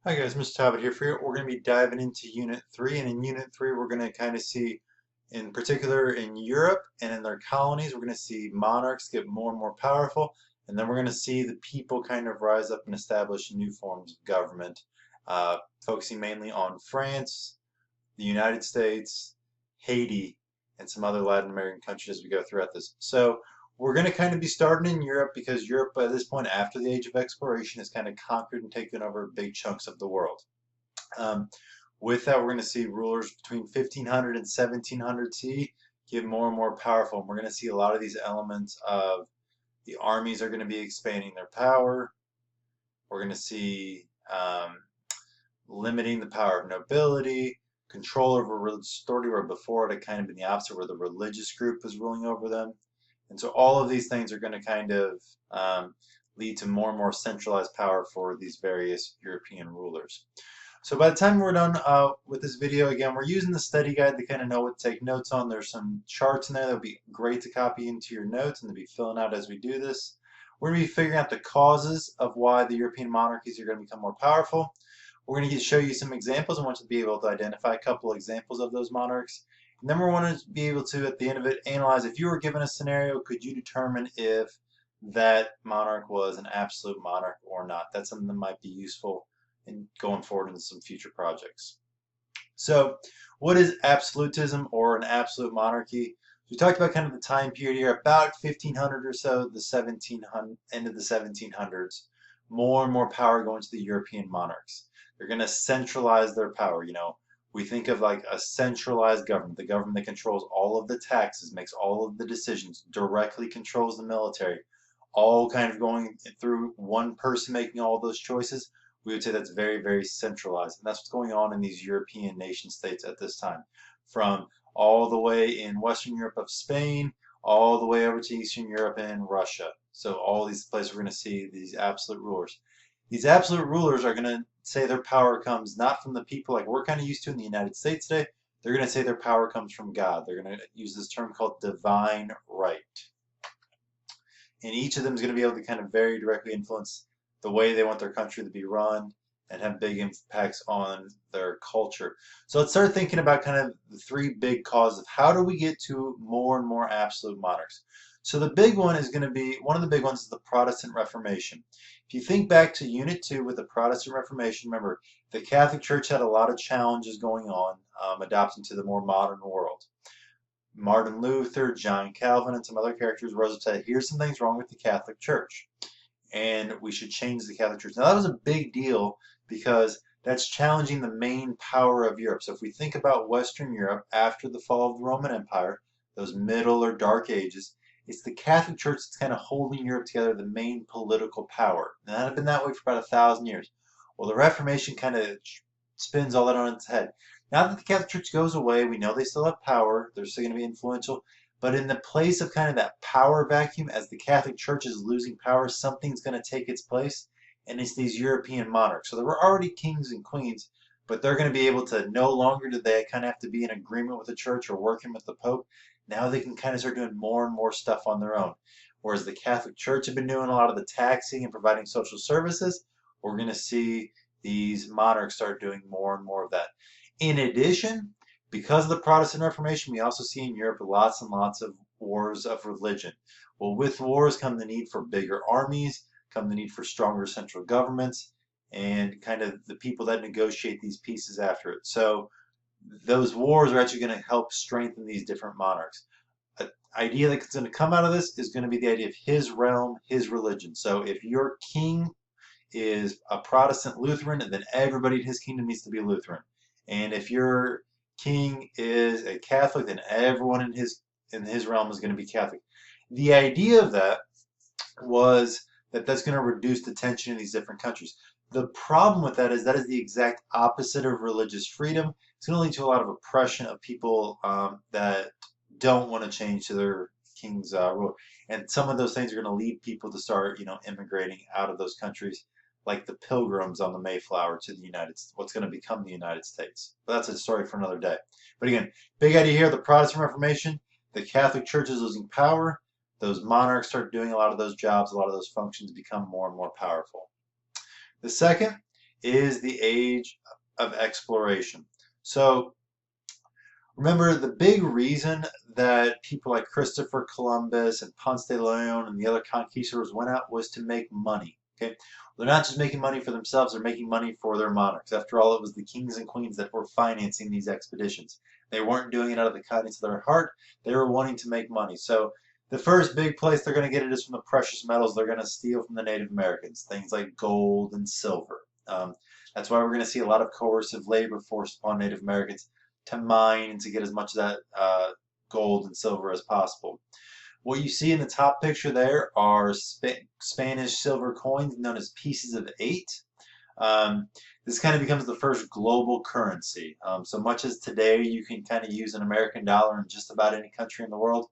Hi guys, Mr. Talbot here for you. We're going to be diving into Unit 3, and in Unit 3 we're going to kind of see, in particular in Europe and in their colonies, we're going to see monarchs get more and more powerful, and then we're going to see the people kind of rise up and establish new forms of government, focusing mainly on France, the United States, Haiti, and some other Latin American countries as we go throughout this. So we're going to kind of be starting in Europe because Europe, by this point, after the Age of Exploration, has kind of conquered and taken over big chunks of the world. Um, with that, we're going to see rulers between 1500 and 1700 CE get more and more powerful. And we're going to see a lot of these elements of the armies are going to be expanding their power. We're going to see limiting the power of nobility, control over religious authority, where before it had kind of been the opposite, where the religious group was ruling over them. And so all of these things are going to kind of lead to more and more centralized power for these various European rulers. So by the time we're done with this video, again, we're using the study guide to kind of know what to take notes on. There's some charts in there that would be great to copy into your notes and to be filling out as we do this. We're going to be figuring out the causes of why the European monarchies are going to become more powerful. We're going to show you some examples. I want you to be able to identify a couple examples of those monarchs. And then we want to be able to, at the end of it, analyze if you were given a scenario, could you determine if that monarch was an absolute monarch or not? That's something that might be useful in going forward into some future projects. So, what is absolutism or an absolute monarchy? We talked about kind of the time period here, about 1500 or so, the 1700, end of the 1700s. More and more power going to the European monarchs. They're going to centralize their power. We think of like a centralized government, the government that controls all of the taxes, makes all of the decisions, directly controls the military, all kind of going through one person making all those choices. We would say that's very, very centralized. And that's what's going on in these European nation states at this time. From all the way in Western Europe of Spain, all the way over to Eastern Europe and Russia. So all these places we're going to see these absolute rulers. These absolute rulers are going to say their power comes not from the people like we're kind of used to in the United States today. They're going to say their power comes from God. They're going to use this term called divine right. And each of them is going to be able to kind of very directly influence the way they want their country to be run and have big impacts on their culture. So let's start thinking about kind of the three big causes of how do we get to more and more absolute monarchs. So the big one is going to be, one of the big ones is the Protestant Reformation. If you think back to Unit 2 with the Protestant Reformation, remember the Catholic Church had a lot of challenges going on adapting to the more modern world. Martin Luther, John Calvin, and some other characters rose up and said, here's some things wrong with the Catholic Church, and we should change the Catholic Church. Now, that was a big deal because that's challenging the main power of Europe. So if we think about Western Europe after the fall of the Roman Empire, those middle or dark ages, it's the Catholic Church that's kind of holding Europe together, the main political power. And that had been that way for about 1,000 years. Well, the Reformation kind of spins all that on its head. Now that the Catholic Church goes away, we know they still have power. They're still going to be influential. But in the place of kind of that power vacuum, as the Catholic Church is losing power, something's going to take its place, and it's these European monarchs. So there were already kings and queens, but they're going to be able to, no longer do they kind of have to be in agreement with the church or working with the Pope. Now they can kind of start doing more and more stuff on their own. Whereas the Catholic Church had been doing a lot of the taxing and providing social services, we're going to see these monarchs start doing more and more of that. In addition, because of the Protestant Reformation, we also see in Europe lots and lots of wars of religion. Well, with wars come the need for bigger armies, come the need for stronger central governments, and kind of the people that negotiate these peaces after it. So those wars are actually going to help strengthen these different monarchs. An idea that's going to come out of this is going to be the idea of his realm, his religion. So if your king is a Protestant Lutheran, then everybody in his kingdom needs to be Lutheran. And if your king is a Catholic, then everyone in his realm is going to be Catholic. The idea of that was that that's going to reduce the tension in these different countries. The problem with that is the exact opposite of religious freedom. It's going to lead to a lot of oppression of people that don't want to change to their king's rule. And some of those things are going to lead people to start, immigrating out of those countries, like the Pilgrims on the Mayflower to the what's going to become the United States. But that's a story for another day. But again, big idea here: the Protestant Reformation, the Catholic Church is losing power. Those monarchs start doing a lot of those jobs, a lot of those functions become more and more powerful. The second is the age of exploration. So remember, the big reason that people like Christopher Columbus and Ponce de Leon and the other conquistadors went out was to make money. Okay, they're not just making money for themselves; they're making money for their monarchs. After all, it was the kings and queens that were financing these expeditions. They weren't doing it out of the kindness of their heart; they were wanting to make money. So the first big place they're going to get it is from the precious metals they're going to steal from the Native Americans, things like gold and silver. That's why we're going to see a lot of coercive labor forced upon Native Americans to mine and to get as much of that gold and silver as possible. What you see in the top picture there are Spanish silver coins known as pieces of 8. This kind of becomes the first global currency. So much as today you can kind of use an American dollar in just about any country in the world,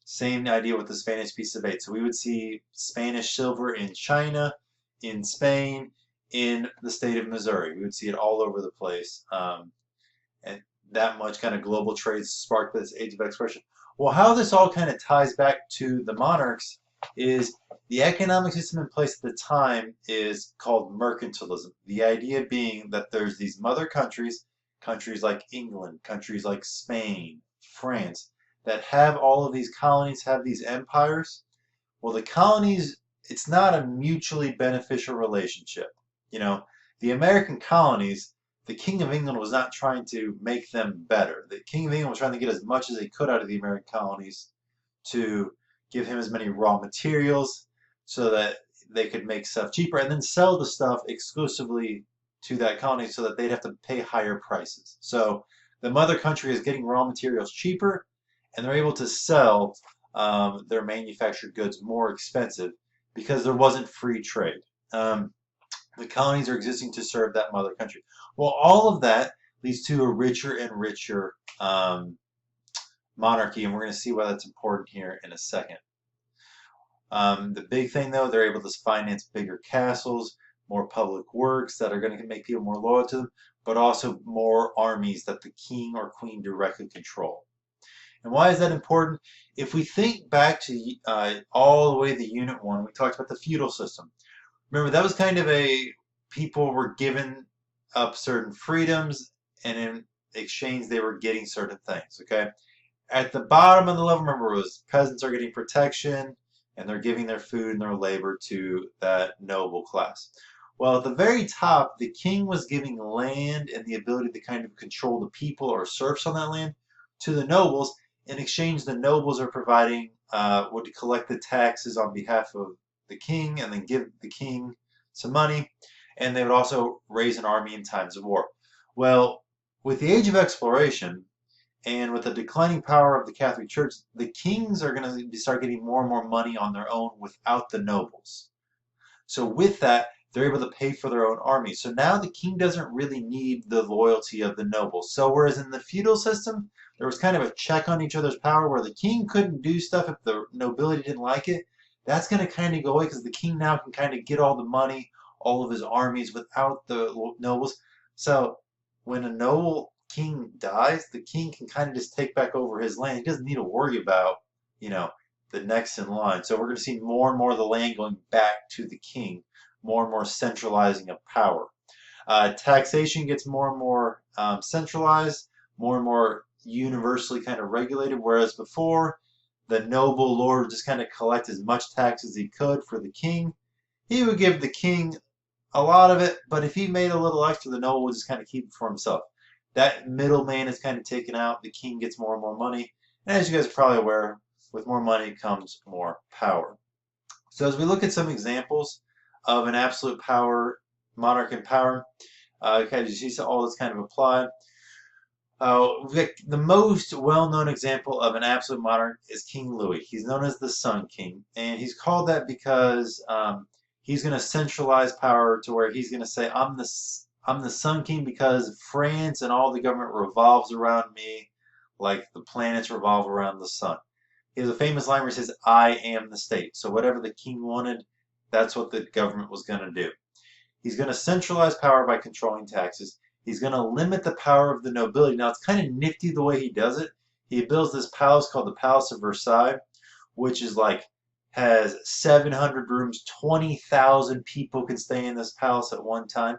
same idea with the Spanish piece of 8. So we would see Spanish silver in China, in Spain, in the state of Missouri. We would see it all over the place. And that much kind of global trade sparked by this age of exploration. Well, how this all kind of ties back to the monarchs is the economic system in place at the time is called mercantilism. The idea being that there's these mother countries, countries like England, countries like Spain, France, that have all of these colonies, have these empires. Well, the colonies, it's not a mutually beneficial relationship. You know, the American colonies, the King of England was not trying to make them better. The King of England was trying to get as much as he could out of the American colonies to give him as many raw materials so that they could make stuff cheaper and then sell the stuff exclusively to that colony so that they'd have to pay higher prices. So the mother country is getting raw materials cheaper and they're able to sell their manufactured goods more expensive because there wasn't free trade. The colonies are existing to serve that mother country. Well, all of that leads to a richer and richer monarchy, and we're going to see why that's important here in a second. The big thing, though, they're able to finance bigger castles, more public works that are going to make people more loyal to them, but also more armies that the king or queen directly control. And why is that important? If we think back to all the way to Unit 1, we talked about the feudal system. Remember, that was kind of people were given up certain freedoms, and in exchange they were getting certain things, okay? At the bottom of the level, remember, it was peasants are getting protection, and they're giving their food and their labor to that noble class. Well, at the very top, the king was giving land and the ability to kind of control the people or serfs on that land to the nobles. In exchange, the nobles are providing, would collect the taxes on behalf of the king and then give the king some money, and they would also raise an army in times of war. Well, with the age of exploration and with the declining power of the Catholic Church, the kings are going to start getting more and more money on their own without the nobles. So with that, they're able to pay for their own army. So now the king doesn't really need the loyalty of the nobles. So whereas in the feudal system, there was kind of a check on each other's power where the king couldn't do stuff if the nobility didn't like it, that's going to kind of go away because the king now can kind of get all the money, all of his armies without the nobles. So when a noble king dies, the king can kind of just take back over his land. He doesn't need to worry about, the next in line. So we're going to see more and more of the land going back to the king, more and more centralizing of power. Taxation gets more and more centralized, more and more universally kind of regulated, whereas before, the noble lord would just kind of collect as much tax as he could for the king. He would give the king a lot of it, but if he made a little extra, the noble would just kind of keep it for himself. That middleman is kind of taken out. The king gets more and more money. And as you guys are probably aware, with more money comes more power. So as we look at some examples of an absolute power, monarch in power, okay, you see all this kind of apply. The most well-known example of an absolute monarch is King Louis. He's known as the Sun King, and he's called that because he's going to centralize power to where he's going to say, I'm the Sun King because France and all the government revolves around me like the planets revolve around the sun. He has a famous line where he says, I am the state. So whatever the king wanted, that's what the government was going to do. He's going to centralize power by controlling taxes. He's going to limit the power of the nobility. Now, it's kind of nifty the way he does it. He builds this palace called the Palace of Versailles, which is has 700 rooms, 20,000 people can stay in this palace at one time.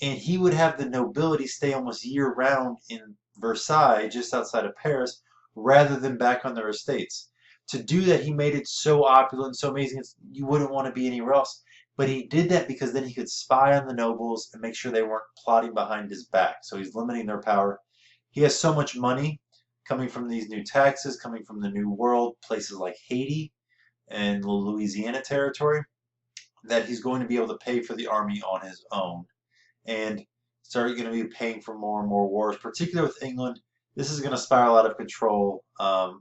and he would have the nobility stay almost year-round in Versailles, just outside of Paris, rather than back on their estates. To do that, he made it so opulent, so amazing, you wouldn't want to be anywhere else. But he did that because then he could spy on the nobles and make sure they weren't plotting behind his back. So he's limiting their power. He has so much money coming from these new taxes, coming from the New World, places like Haiti and the Louisiana territory, that he's going to be able to pay for the army on his own and start going to be paying for more and more wars, particularly with England. This is going to spiral out of control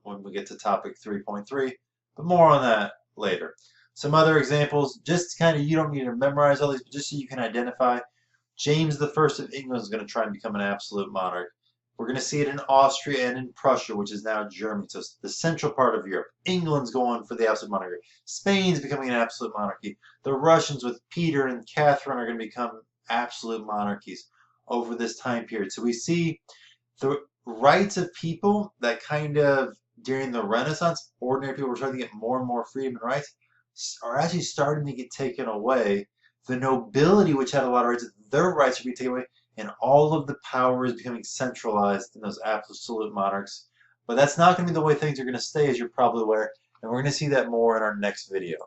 when we get to topic 3.3, but more on that later. Some other examples, just kind of, you don't need to memorize all these, but just so you can identify. James the First of England is going to try and become an absolute monarch. We're going to see it in Austria and in Prussia, which is now Germany, so the central part of Europe. England's going for the absolute monarchy. Spain's becoming an absolute monarchy. The Russians with Peter and Catherine are going to become absolute monarchies over this time period. So we see the rights of people that kind of, during the Renaissance, ordinary people were starting to get more and more freedom and rights, are actually starting to get taken away. The nobility, which had a lot of rights, their rights are being taken away, and all of the power is becoming centralized in those absolute monarchs. But that's not going to be the way things are going to stay, as you're probably aware, and we're going to see that more in our next video.